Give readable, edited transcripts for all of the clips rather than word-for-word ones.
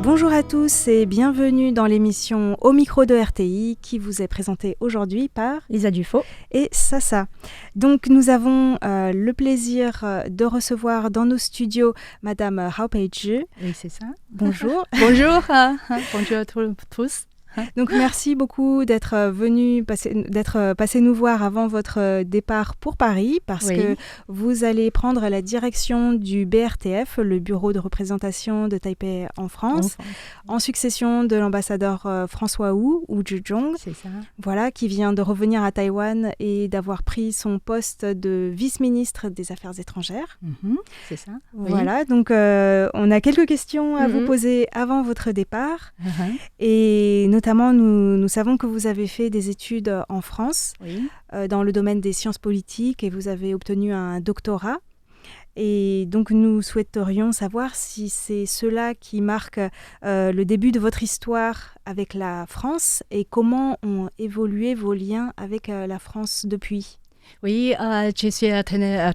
Bonjour à tous et bienvenue dans l'émission Au micro de RTI qui vous est présentée aujourd'hui par Lisa Dufaux et Sasa. Donc nous avons le plaisir de recevoir dans nos studios Madame Hao Peizhi. Oui, c'est ça. Bonjour. Bonjour. Bonjour à tous. Donc merci beaucoup d'être passé nous voir avant votre départ pour Paris parce que vous allez prendre la direction du BRTF, le bureau de représentation de Taipei en France, en succession de l'ambassadeur François Wu Zhizhong, c'est ça. Voilà, qui vient de revenir à Taïwan et d'avoir pris son poste de vice-ministre des Affaires étrangères. C'est ça. Voilà, donc on a quelques questions à vous poser avant votre départ et notamment nous savons que vous avez fait des études en France dans le domaine des sciences politiques et vous avez obtenu un doctorat. Et donc nous souhaiterions savoir si c'est cela qui marque le début de votre histoire avec la France et comment ont évolué vos liens avec la France depuis. Oui, je suis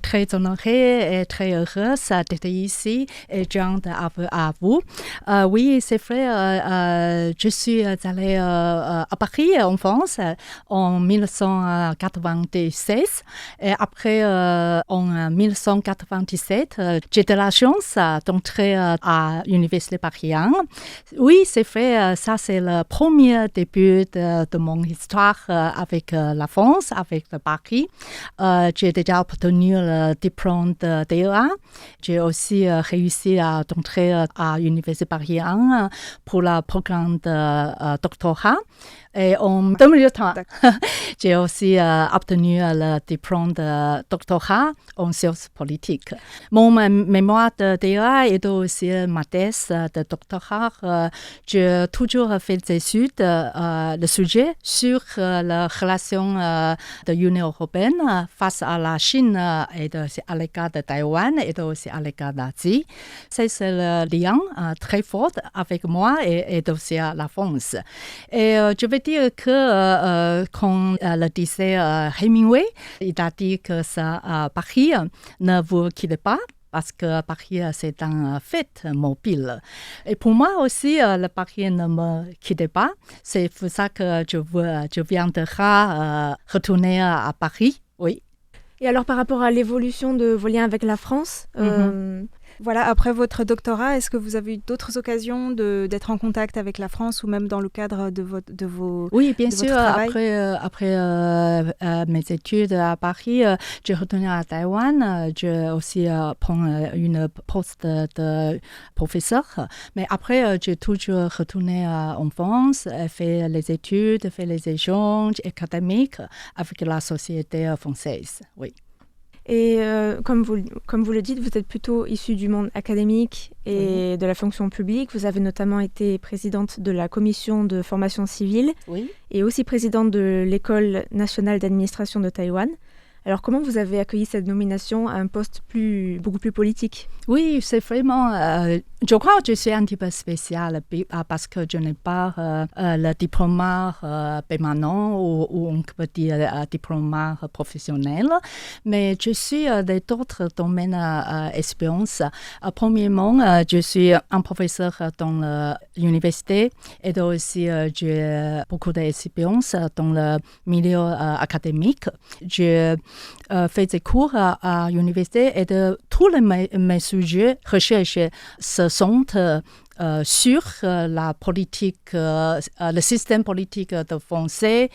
très honorée et très heureuse d'être ici et joindre à vous. Oui, c'est vrai, je suis allée à Paris, en France, en 1996. Et après, en 1997, j'ai de la chance d'entrer à l'Université Paris 1. Oui, c'est vrai, ça c'est le premier début de mon histoire avec la France, avec Paris. J'ai déjà obtenu le diplôme de DEA. J'ai aussi réussi à entrer à l'Université Paris 1 pour le programme de doctorat. Et en 2003, j'ai aussi obtenu le diplôme de doctorat en sciences politiques. Mon mémoire de DEA est aussi ma thèse de doctorat. J'ai toujours fait des études, le sujet sur la relation de l'Union européenne face à la Chine et à l'égard de Taïwan et aussi à l'égard d'Asie. C'est le lien très fort avec moi et aussi à la France. Et je vais dire que quand le disait Hemingway, il a dit que Paris ne vous quitte pas. Parce que Paris, c'est un fait mobile. Et pour moi aussi, le Paris ne me quitte pas. C'est pour ça que je viendrai retourner à Paris. Oui. Et alors, par rapport à l'évolution de vos liens avec la France, voilà, après votre doctorat, est-ce que vous avez eu d'autres occasions d'être en contact avec la France ou même dans le cadre de vos Oui, bien sûr. Travail? Après mes études à Paris, j'ai retourné à Taïwan. J'ai aussi pris une poste de professeur. Mais après, j'ai toujours retourné en France, fait les études, fait les échanges académiques avec la société française. Oui. Et comme vous le dites, vous êtes plutôt issue du monde académique et de la fonction publique. Vous avez notamment été présidente de la commission de formation civile et aussi présidente de l'École nationale d'administration de Taïwan. Alors, comment vous avez accueilli cette nomination à un poste beaucoup plus politique ? Oui, c'est vraiment... je crois que je suis un petit peu spéciale parce que je n'ai pas le diplôme permanent ou on peut dire diplôme professionnel, mais je suis d'autres domaines d'expérience. Premièrement, je suis un professeur dans l'université et aussi j'ai beaucoup d'expérience dans le milieu académique. Je fait des cours à l'université et tous mes sujets recherche se sont sur la politique, le système politique de français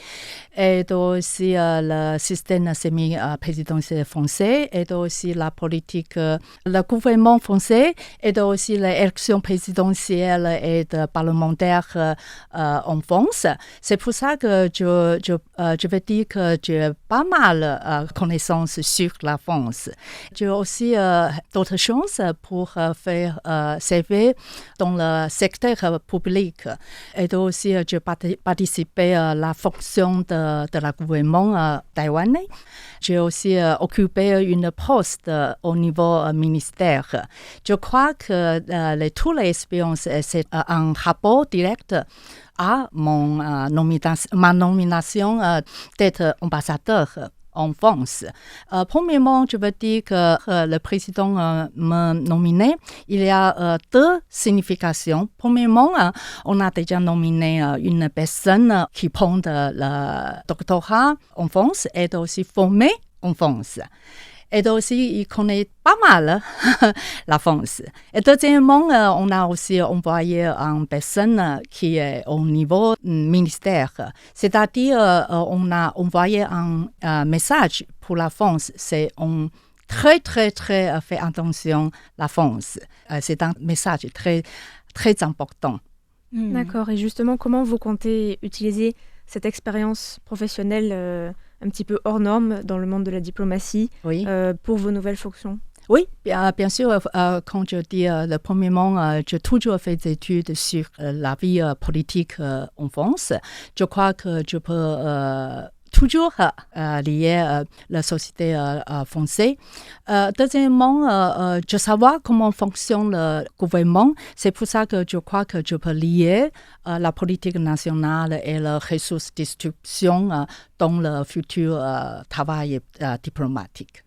et aussi le système semi-présidentiel français et aussi la politique, le gouvernement français et aussi l'élection présidentielle et parlementaire en France. C'est pour ça que je vais dire que j'ai pas mal de connaissances sur la France. J'ai aussi d'autres chances pour faire CV dans le secteur public et aussi je participé à la fonction de la gouvernement taïwanais. J'ai aussi occupé une poste au niveau ministère. Je crois que toutes les expériences, c'est un rapport direct à ma nomination d'être ambassadeur en France. Premièrement, je veux dire que le président m'a nominé. Il y a deux significations. Premièrement, on a déjà nominé une personne qui prend le doctorat en France et aussi formée en France. Et aussi, il connaît pas mal la France. Et deuxièmement, on a aussi envoyé une personne qui est au niveau ministère. C'est-à-dire, on a envoyé un message pour la France. C'est on très, très, très fait attention à la France. C'est un message très, très important. D'accord. Et justement, comment vous comptez utiliser cette expérience professionnelle un petit peu hors norme dans le monde de la diplomatie pour vos nouvelles fonctions? Oui, bien sûr, quand je dis le premièrement, j'ai toujours fait des études sur la vie politique en France. Je crois que je peux toujours lier la société française. Deuxièmement, je sais comment fonctionne le gouvernement. C'est pour ça que je crois que je peux lier la politique nationale et la ressource distribution dans le futur travail diplomatique.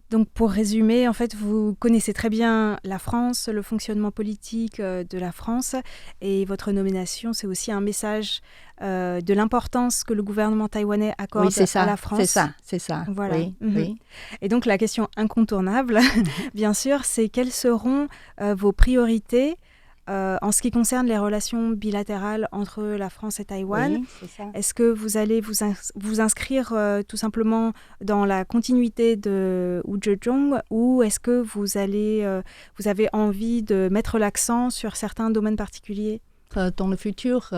Donc pour résumer, en fait, vous connaissez très bien la France, le fonctionnement politique de la France, et votre nomination, c'est aussi un message de l'importance que le gouvernement taïwanais accorde à la France. C'est ça. Voilà. Oui. Et donc la question incontournable, bien sûr, c'est quelles seront vos priorités en ce qui concerne les relations bilatérales entre la France et Taïwan. Oui, c'est ça. Est-ce que vous allez vous inscrire tout simplement dans la continuité de Wu Zedong, ou est-ce que vous avez envie de mettre l'accent sur certains domaines particuliers? Dans le futur,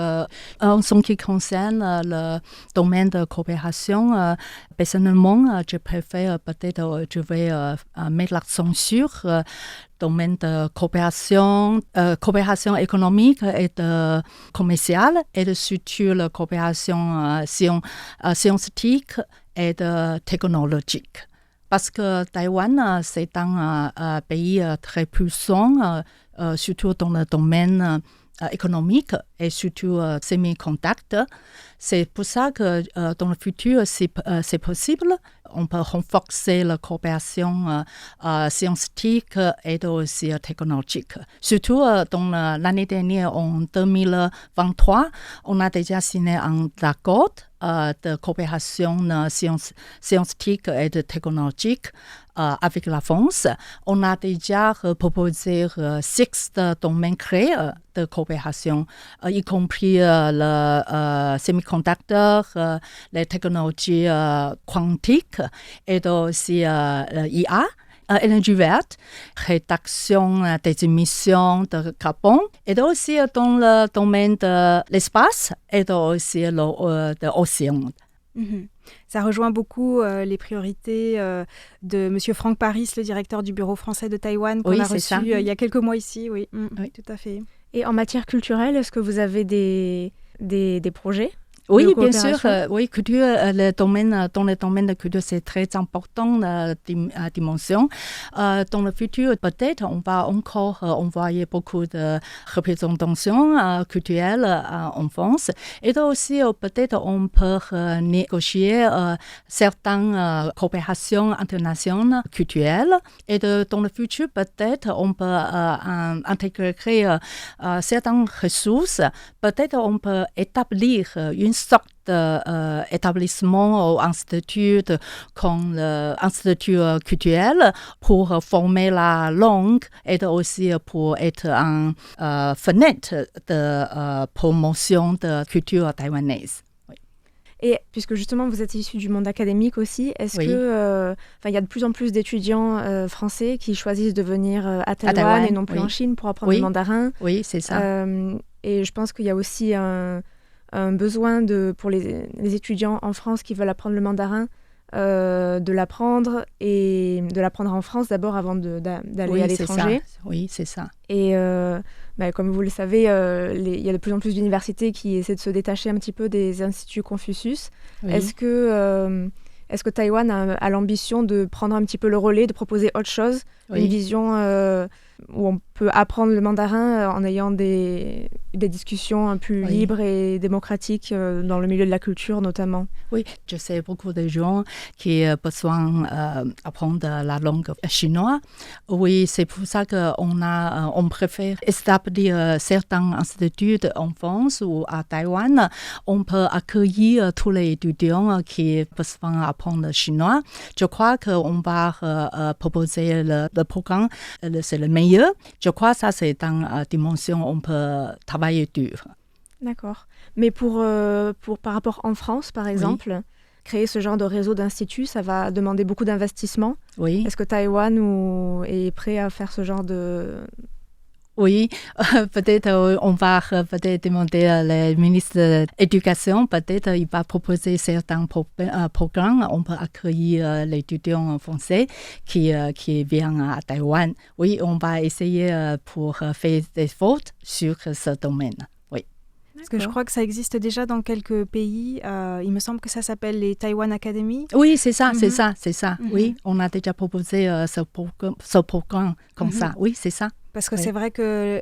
en ce qui concerne le domaine de coopération, personnellement, je préfère peut-être, je vais mettre l'accent sur le domaine de coopération économique et commerciale, et surtout la coopération scientifique et technologique. Parce que Taïwan, c'est un pays très puissant, surtout dans le domaine économique et surtout semi-conducteurs. C'est pour ça que dans le futur, c'est possible. On peut renforcer la coopération scientifique et aussi technologique. Surtout dans l'année dernière, en 2023, on a déjà signé un accord de coopération scientifique et technologique avec la France. On a déjà proposé 6 domaines clés de coopération, y compris le semi-conducteur, les technologies quantiques et aussi l'IA. Énergie verte, réduction des émissions de carbone, et aussi dans le domaine de l'espace et aussi de l'océan. Ça rejoint beaucoup les priorités de M. Franck Paris, le directeur du Bureau français de Taïwan, qu'on a reçu il y a quelques mois ici. Oui, tout à fait. Et en matière culturelle, est-ce que vous avez des projets? Oui, bien sûr. Oui, culture, dans le domaine de culture, c'est très important, la dimension. Dans le futur, peut-être, on va encore envoyer beaucoup de représentations culturelles en France. Et aussi, peut-être, on peut négocier certaines coopérations internationales culturelles. Et dans le futur, peut-être, on peut intégrer certaines ressources. Peut-être, on peut établir une sorte d'établissement ou institut comme l'institut culturel pour former la langue et aussi pour être une fenêtre de promotion de culture taïwanaise. Et puisque justement vous êtes issu du monde académique aussi, est-ce que il y a de plus en plus d'étudiants français qui choisissent de venir à Taïwan et non plus en Chine pour apprendre le mandarin? Oui, c'est ça. Et je pense qu'il y a aussi un besoin pour les étudiants en France qui veulent apprendre le mandarin, de l'apprendre et de l'apprendre en France d'abord avant d'aller à l'étranger. Oui, c'est ça. Et comme vous le savez, il y a de plus en plus d'universités qui essaient de se détacher un petit peu des instituts Confucius. Oui. Est-ce que Taïwan a l'ambition de prendre un petit peu le relais, de proposer autre chose, une vision où on peut apprendre le mandarin en ayant des discussions plus libres et démocratiques dans le milieu de la culture notamment. Oui, je sais beaucoup de gens qui ont besoin d'apprendre la langue chinoise. Oui, c'est pour ça qu'on préfère établir certains instituts en France ou à Taïwan. On peut accueillir tous les étudiants qui ont besoin d'apprendre le chinois. Je crois qu'on va proposer le programme, c'est le meilleur. Je crois que ça, c'est dans la dimension où on peut travailler dur. D'accord. Mais par rapport en France, par exemple, créer ce genre de réseau d'instituts, ça va demander beaucoup d'investissement. Oui. Est-ce que Taïwan est prêt à faire ce genre de... Oui, peut-être on va peut-être demander au ministre de l'Éducation, peut-être il va proposer certains programmes. On peut accueillir les étudiants français qui viennent à Taïwan. Oui, on va essayer pour faire des fautes sur ce domaine. Parce que je crois que ça existe déjà dans quelques pays. Il me semble que ça s'appelle les Taiwan Academy. Oui, c'est ça. Oui, on a déjà proposé ce programme comme ça. Oui, c'est ça. Parce que c'est vrai que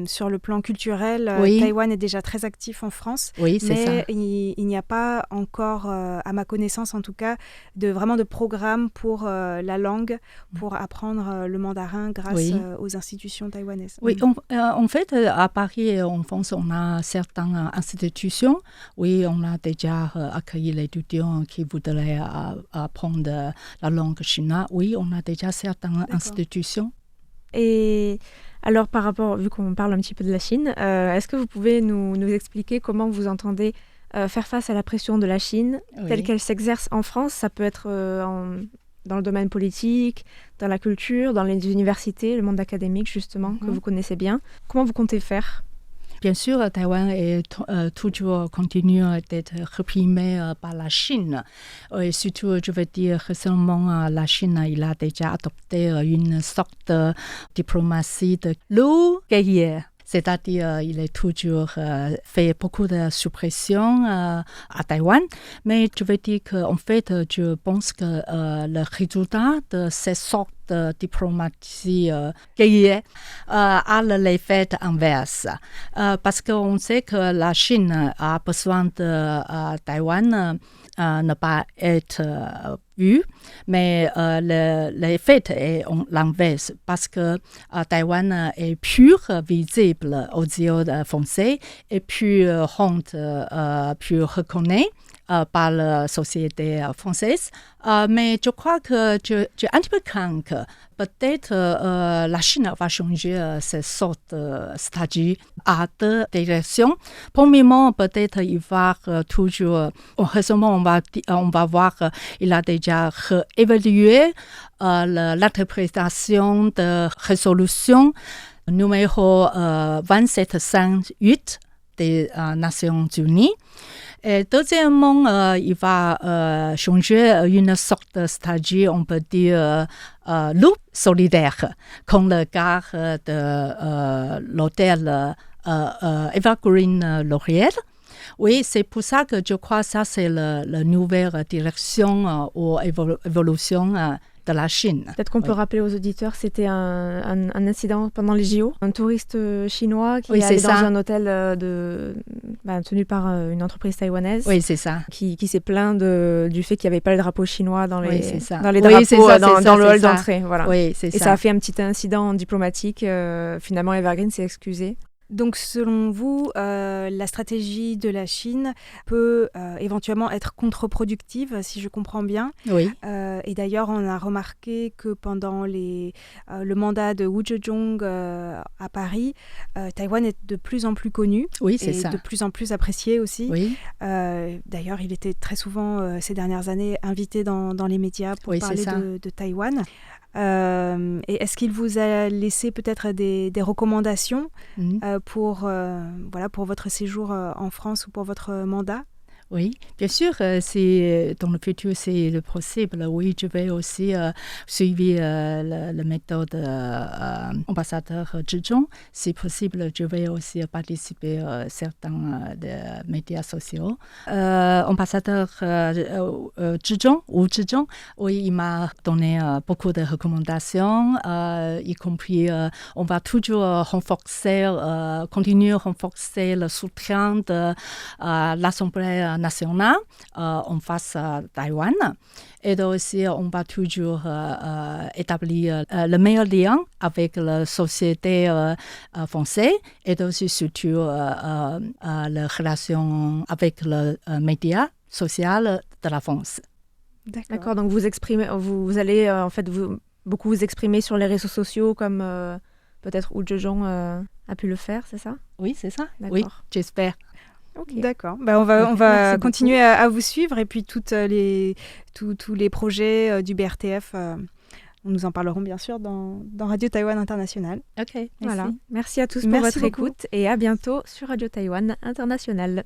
sur le plan culturel, Taïwan est déjà très actif en France. Oui, c'est ça. Mais il n'y a pas encore, à ma connaissance en tout cas, vraiment de programme pour la langue, pour apprendre le mandarin grâce aux institutions taïwanaises. Oui, en fait, à Paris et en France, on a certaines institutions. Oui, on a déjà accueilli les étudiants qui voudraient apprendre la langue chinoise. Oui, on a déjà certaines institutions. Et alors, par rapport, vu qu'on parle un petit peu de la Chine, est-ce que vous pouvez nous expliquer comment vous entendez faire face à la pression de la Chine telle qu'elle s'exerce en France? Ça peut être dans le domaine politique, dans la culture, dans les universités, le monde académique justement, que vous connaissez bien. Comment vous comptez faire? Bien sûr, Taïwan est toujours continue d'être réprimé par la Chine. Et surtout, je veux dire, récemment, la Chine il a déjà adopté une sorte de diplomatie de loup guerrier. C'est-à-dire, il a toujours fait beaucoup de suppression à Taïwan. Mais je veux dire qu'en fait, je pense que le résultat de cette sorte de diplomatie guerrière a l'effet inverse. Parce qu'on sait que la Chine a besoin de Taïwan ne pas être vue, mais l'effet est l'inverse parce que Taïwan est plus visible aux yeux français et plus reconnu par la société française. Mais je crois que je un petit peu crains que peut-être la Chine va changer cette sorte de stratégie à deux directions. Premièrement, peut-être il va toujours, récemment on va voir qu'il a déjà réévalué l'interprétation de résolution numéro 2758 des Nations Unies. Et deuxièmement, il va changer une sorte de stratégie, on peut dire, loup solidaire, comme le cas de l'hôtel Evergreen L'Oréal. Oui, c'est pour ça que je crois que ça, c'est la nouvelle direction ou évolution de la Chine. Peut-être qu'on peut rappeler aux auditeurs, c'était un incident pendant les JO. Un touriste chinois qui est allé dans un hôtel tenu par une entreprise taïwanaise. Oui, c'est ça. Qui s'est plaint du fait qu'il n'y avait pas le drapeau chinois dans les drapeaux, dans le hall d'entrée. Voilà. Oui, c'est ça. Et ça a fait un petit incident diplomatique. Finalement, Evergreen s'est excusé. Donc, selon vous, la stratégie de la Chine peut éventuellement être contre-productive, si je comprends bien. Oui. Et d'ailleurs, on a remarqué que pendant le mandat de Wu Zedong à Paris, Taïwan est de plus en plus connu. Oui, c'est ça. De plus en plus apprécié aussi. Oui. D'ailleurs, il était très souvent, ces dernières années, invité dans les médias pour parler de Taïwan. Et est-ce qu'il vous a laissé peut-être des recommandations pour votre séjour en France ou pour votre mandat? Oui, bien sûr, c'est, dans le futur, c'est possible. Oui, je vais aussi suivre la méthode ambassadeur Zhizhong. C'est possible, je vais aussi participer à certains médias sociaux. Ambassadeur Zhizhong, oui, il m'a donné beaucoup de recommandations, y compris on va toujours continuer à renforcer le soutien de l'Assemblée nationale en face à Taïwan. Et aussi, on va toujours établir le meilleur lien avec la société française et aussi surtout la relation avec le média social de la France. D'accord, donc vous allez en fait beaucoup vous exprimer sur les réseaux sociaux comme peut-être Wu Zhezhong a pu le faire, c'est ça? Oui, c'est ça. Oui, j'espère. Okay. D'accord. On va continuer à vous suivre et puis tous les projets du BRTF, nous en parlerons bien sûr dans Radio Taïwan International. Ok, merci. Voilà. Merci à tous pour votre écoute et à bientôt sur Radio Taïwan International.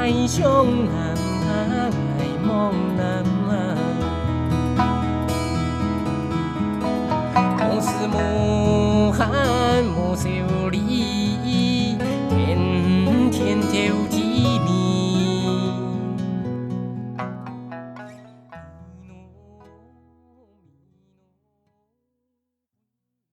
爱上南，爱梦南。